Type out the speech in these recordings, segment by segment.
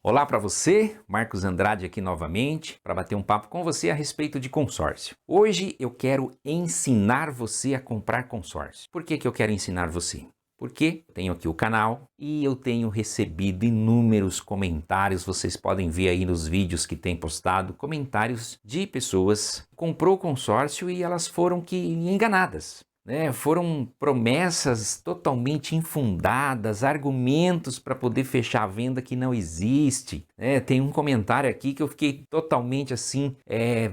Olá para você, Marcos Andrade aqui novamente, para bater um papo com você a respeito de consórcio. Hoje eu quero ensinar você a comprar consórcio. Por que eu quero ensinar você? Porque eu tenho aqui o canal e eu tenho recebido inúmeros comentários, vocês podem ver aí nos vídeos que tem postado, comentários de pessoas que comprou consórcio e elas foram enganadas. Foram promessas totalmente infundadas, argumentos para poder fechar a venda que não existe. Tem um comentário aqui que eu fiquei totalmente assim,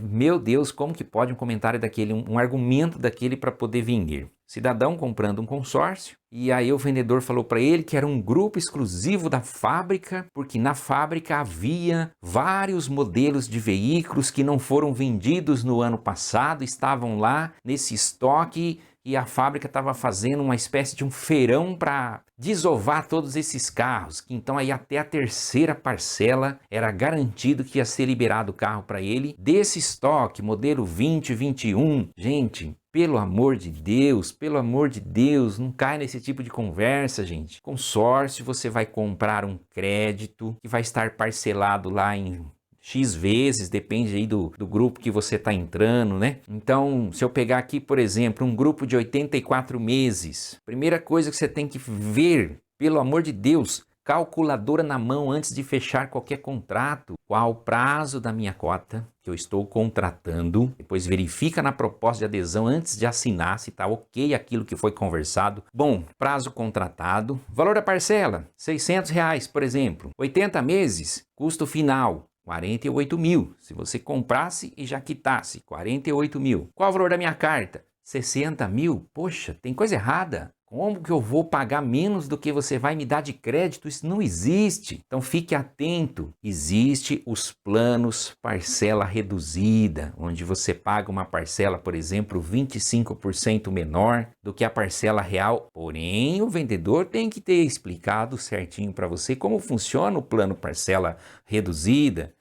meu Deus, como que pode um comentário daquele, um argumento daquele para poder vender? Cidadão comprando um consórcio e aí o vendedor falou para ele que era um grupo exclusivo da fábrica, porque na fábrica havia vários modelos de veículos que não foram vendidos no ano passado, estavam lá nesse estoque e a fábrica estava fazendo uma espécie de um feirão para desovar todos esses carros, que então aí até a terceira parcela era garantido que ia ser liberado o carro para ele, desse estoque, modelo 2021. Gente, pelo amor de Deus, não cai nesse tipo de conversa, gente. Consórcio, você vai comprar um crédito que vai estar parcelado lá em X vezes, depende aí do grupo que você está entrando, né? Então, se eu pegar aqui, por exemplo, um grupo de 84 meses, primeira coisa que você tem que ver, pelo amor de Deus, calculadora na mão antes de fechar qualquer contrato. Qual o prazo da minha cota que eu estou contratando? Depois verifica na proposta de adesão antes de assinar se está ok aquilo que foi conversado. Bom, prazo contratado. Valor da parcela, R$600, por exemplo. 80 meses, custo final, 48 mil. Se você comprasse e já quitasse, 48 mil. Qual o valor da minha carta? 60 mil. Poxa, tem coisa errada. Como que eu vou pagar menos do que você vai me dar de crédito? Isso não existe. Então fique atento. Existe os planos parcela reduzida, onde você paga uma parcela, por exemplo, 25% menor do que a parcela real. Porém, o vendedor tem que ter explicado certinho para você como funciona o plano parcela reduzida.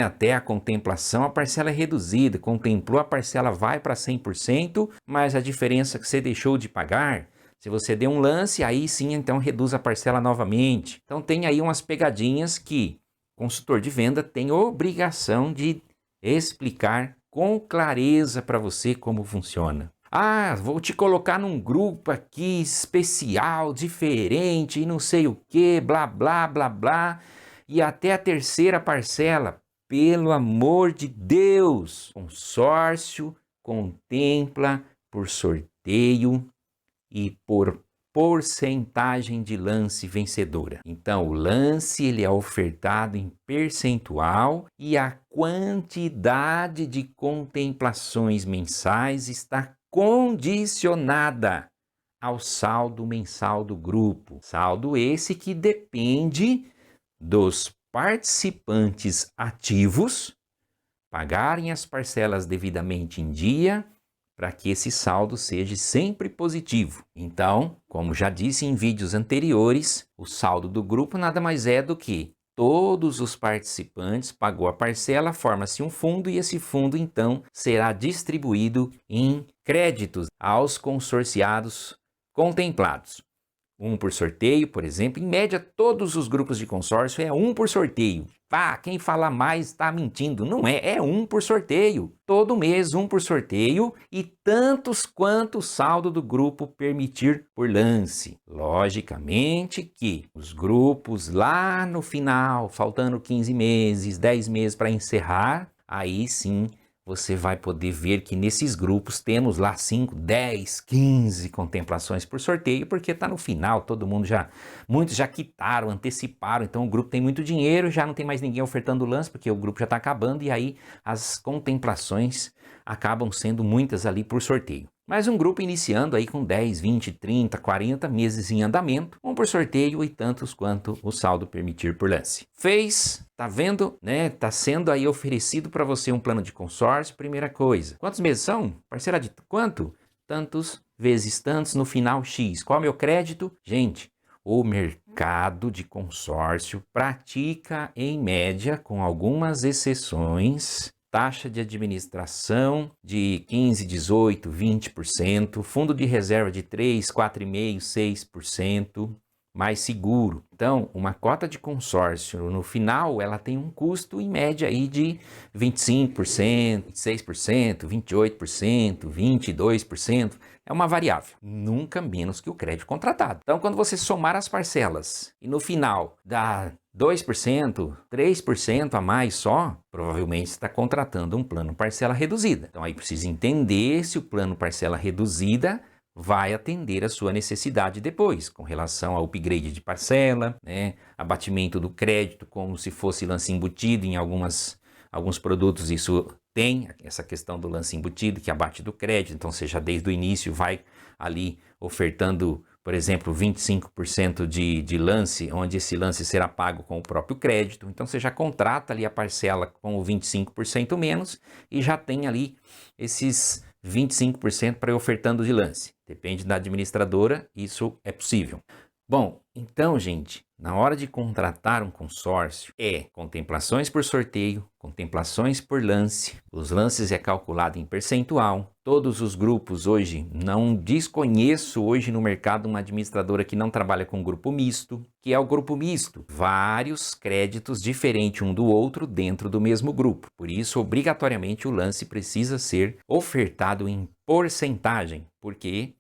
Até a contemplação, a parcela é reduzida. Contemplou, a parcela vai para 100%, mas a diferença que você deixou de pagar, se você der um lance, aí sim, então reduz a parcela novamente. Então tem aí umas pegadinhas que o consultor de venda tem obrigação de explicar com clareza para você como funciona. Ah, vou te colocar num grupo aqui especial, diferente, e não sei o que, blá, blá, blá, blá. E até a terceira parcela, pelo amor de Deus, consórcio contempla por sorteio e por porcentagem de lance vencedora. Então, o lance ele é ofertado em percentual e a quantidade de contemplações mensais está condicionada ao saldo mensal do grupo. Saldo esse que depende dos participantes ativos pagarem as parcelas devidamente em dia para que esse saldo seja sempre positivo. Então, como já disse em vídeos anteriores, o saldo do grupo nada mais é do que todos os participantes pagou a parcela, forma-se um fundo e esse fundo então será distribuído em créditos aos consorciados contemplados. Um por sorteio, por exemplo, em média todos os grupos de consórcio é um por sorteio. Quem fala mais está mentindo. Não é um por sorteio. Todo mês um por sorteio e tantos quanto o saldo do grupo permitir por lance. Logicamente que os grupos lá no final, faltando 15 meses, 10 meses para encerrar, aí sim você vai poder ver que nesses grupos temos lá 5, 10, 15 contemplações por sorteio, porque está no final, muitos já quitaram, anteciparam, então o grupo tem muito dinheiro, já não tem mais ninguém ofertando lance, porque o grupo já está acabando, e aí as contemplações acabam sendo muitas ali por sorteio. Mas um grupo iniciando aí com 10, 20, 30, 40 meses em andamento, um por sorteio e tantos quanto o saldo permitir por lance. Fez, tá vendo, né? Tá sendo aí oferecido para você um plano de consórcio, primeira coisa. Quantos meses são? Parcela de quanto? Tantos vezes tantos, no final X. Qual é o meu crédito? Gente, o mercado de consórcio pratica em média, com algumas exceções, taxa de administração de 15, 18, 20%, fundo de reserva de 3, 4,5%, 6%. mais seguro. Então, uma cota de consórcio, no final, ela tem um custo em média aí de 25%, 26%, 28%, 22%. É uma variável, nunca menos que o crédito contratado. Então, quando você somar as parcelas e no final dá 2%, 3% a mais só, provavelmente está contratando um plano parcela reduzida. Então, aí precisa entender se o plano parcela reduzida vai atender a sua necessidade depois, com relação ao upgrade de parcela, né, abatimento do crédito, como se fosse lance embutido em alguns produtos. Isso tem essa questão do lance embutido, que abate do crédito. Então você já desde o início vai ali ofertando, por exemplo, 25% de lance, onde esse lance será pago com o próprio crédito. Então você já contrata ali a parcela com o 25% menos e já tem ali esses 25% para ir ofertando de lance. Depende da administradora, isso é possível. Bom, então, gente, na hora de contratar um consórcio, contemplações por sorteio, contemplações por lance, os lances é calculado em percentual. Todos os grupos hoje, não desconheço hoje no mercado uma administradora que não trabalha com grupo misto, que é o grupo misto. Vários créditos diferentes um do outro dentro do mesmo grupo. Por isso, obrigatoriamente, o lance precisa ser ofertado em porcentagem, porque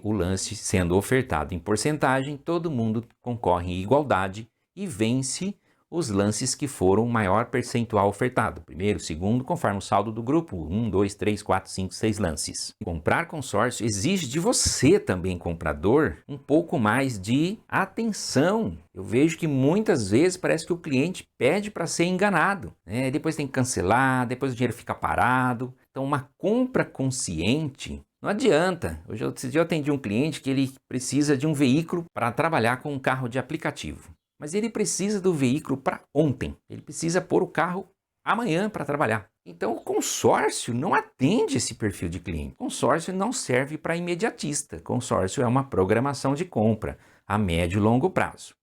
o lance sendo ofertado em porcentagem, todo mundo concorre em igualdade e vence os lances que foram o maior percentual ofertado. Primeiro, segundo, conforme o saldo do grupo, 1, 2, 3, 4, 5, 6 lances. Comprar consórcio exige de você também, comprador, um pouco mais de atenção. Eu vejo que muitas vezes parece que o cliente pede para ser enganado, né? Depois tem que cancelar, depois o dinheiro fica parado. Então, uma compra consciente não adianta. Esse dia eu atendi um cliente que ele precisa de um veículo para trabalhar com um carro de aplicativo. Mas ele precisa do veículo para ontem. Ele precisa pôr o carro amanhã para trabalhar. Então o consórcio não atende esse perfil de cliente. O consórcio não serve para imediatista. O consórcio é uma programação de compra a médio e longo prazo.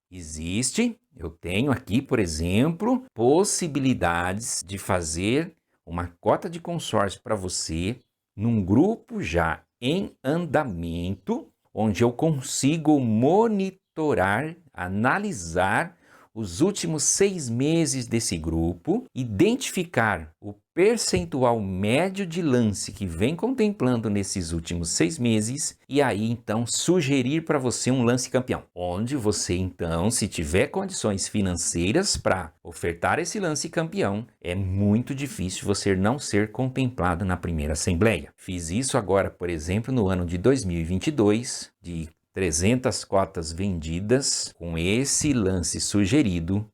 Eu tenho aqui, por exemplo, possibilidades de fazer uma cota de consórcio para você num grupo já em andamento, onde eu consigo monitorar, analisar os últimos 6 meses desse grupo, identificar o percentual médio de lance que vem contemplando nesses últimos 6 meses e aí então sugerir para você um lance campeão, onde você então, se tiver condições financeiras para ofertar esse lance campeão, é muito difícil você não ser contemplado na primeira assembleia. Fiz isso agora, por exemplo, no ano de 2022, de 300 cotas vendidas, com esse lance sugerido,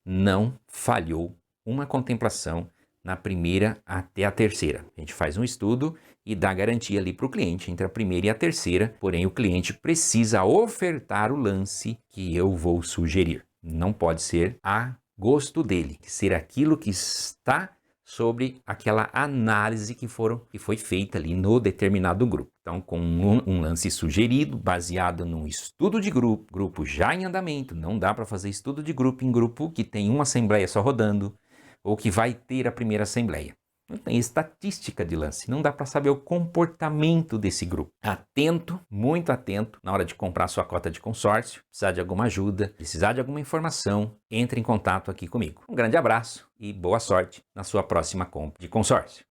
não falhou uma contemplação na primeira até a terceira. A gente faz um estudo e dá garantia ali para o cliente entre a primeira e a terceira, porém o cliente precisa ofertar o lance que eu vou sugerir. Não pode ser a gosto dele, ser aquilo que está sobre aquela análise que foi feita ali no determinado grupo. Então, com um lance sugerido, baseado num estudo de grupo já em andamento, não dá para fazer estudo de grupo em grupo que tem uma assembleia só rodando, ou que vai ter a primeira assembleia. Não tem estatística de lance, não dá para saber o comportamento desse grupo. Atento, muito atento, na hora de comprar sua cota de consórcio, precisar de alguma ajuda, precisar de alguma informação, entre em contato aqui comigo. Um grande abraço e boa sorte na sua próxima compra de consórcio.